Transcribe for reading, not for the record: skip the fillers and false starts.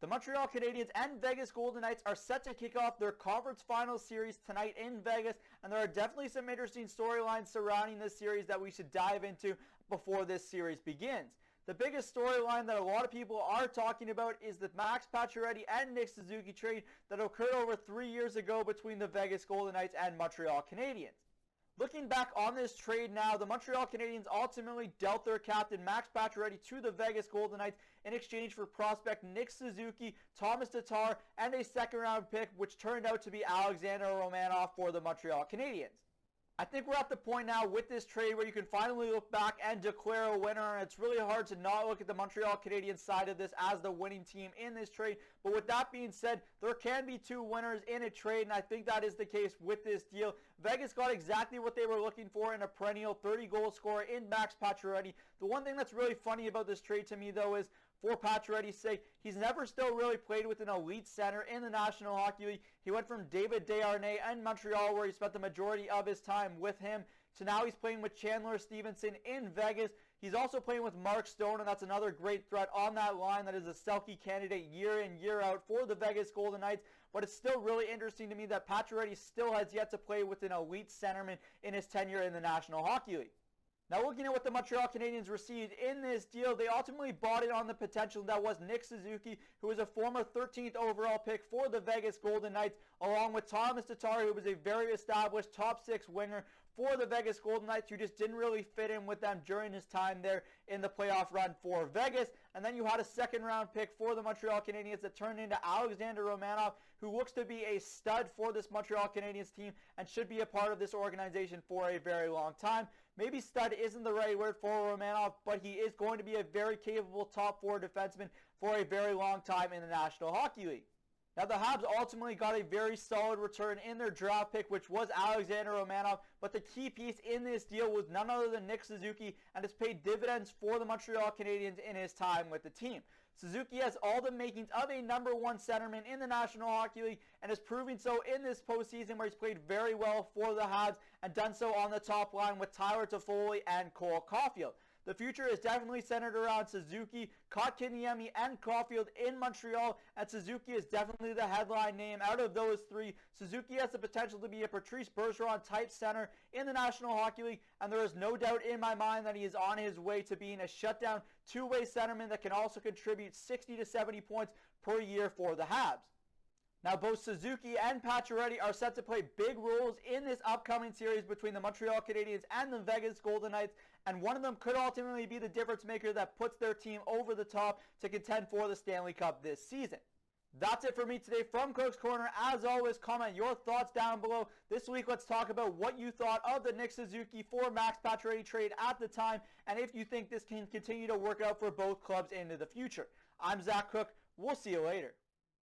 The Montreal Canadiens and Vegas Golden Knights are set to kick off their conference finals series tonight in Vegas, and there are definitely some interesting storylines surrounding this series that we should dive into before this series begins. The biggest storyline that a lot of people are talking about is the Max Pacioretty and Nick Suzuki trade that occurred over 3 years ago between the Vegas Golden Knights and Montreal Canadiens. Looking back on this trade now, the Montreal Canadiens ultimately dealt their captain Max Pacioretty to the Vegas Golden Knights in exchange for prospect Nick Suzuki, Thomas Tatar, and a second-round pick, which turned out to be Alexander Romanov for the Montreal Canadiens. I think we're at the point now with this trade where you can finally look back and declare a winner, and it's really hard to not look at the Montreal Canadiens side of this as the winning team in this trade. But with that being said, there can be two winners in a trade, and I think that is the case with this deal. Vegas got exactly what they were looking for in a perennial 30-goal scorer in Max Pacioretty. The one thing that's really funny about this trade to me, though, is for Pacioretty's sake, he's never still really played with an elite center in the National Hockey League. He went from David Desharnais in Montreal, where he spent the majority of his time with him, to now he's playing with Chandler Stevenson in Vegas. He's also playing with Mark Stone, and that's another great threat on that line that is a Selke candidate year in, year out for the Vegas Golden Knights. But it's still really interesting to me that Pacioretty still has yet to play with an elite centerman in his tenure in the National Hockey League. Now, looking at what the Montreal Canadiens received in this deal, they ultimately bought it on the potential that was Nick Suzuki, who was a former 13th overall pick for the Vegas Golden Knights, along with Thomas Tatar, who was a very established top six winger for the Vegas Golden Knights, who just didn't really fit in with them during his time there in the playoff run for Vegas. And then you had a second-round pick for the Montreal Canadiens that turned into Alexander Romanov, who looks to be a stud for this Montreal Canadiens team and should be a part of this organization for a very long time. Maybe stud isn't the right word for Romanov, but he is going to be a very capable top four defenseman for a very long time in the National Hockey League. Now, the Habs ultimately got a very solid return in their draft pick, which was Alexander Romanov, but the key piece in this deal was none other than Nick Suzuki, and it's paid dividends for the Montreal Canadiens in his time with the team. Suzuki has all the makings of a number one centerman in the National Hockey League and is proving so in this postseason, where he's played very well for the Habs and done so on the top line with Tyler Toffoli and Cole Caulfield. The future is definitely centered around Suzuki, Kotkaniemi, and Caulfield in Montreal, and Suzuki is definitely the headline name out of those three. Suzuki has the potential to be a Patrice Bergeron type center in the National Hockey League, and there is no doubt in my mind that he is on his way to being a shutdown two-way centerman that can also contribute 60 to 70 points per year for the Habs. Now, both Suzuki and Pacioretty are set to play big roles in this upcoming series between the Montreal Canadiens and the Vegas Golden Knights, and one of them could ultimately be the difference maker that puts their team over the top to contend for the Stanley Cup this season. That's it for me today from Cook's Corner. As always, comment your thoughts down below. This week, let's talk about what you thought of the Nick Suzuki for Max Pacioretty trade at the time, and if you think this can continue to work out for both clubs into the future. I'm Zach Cook. We'll see you later.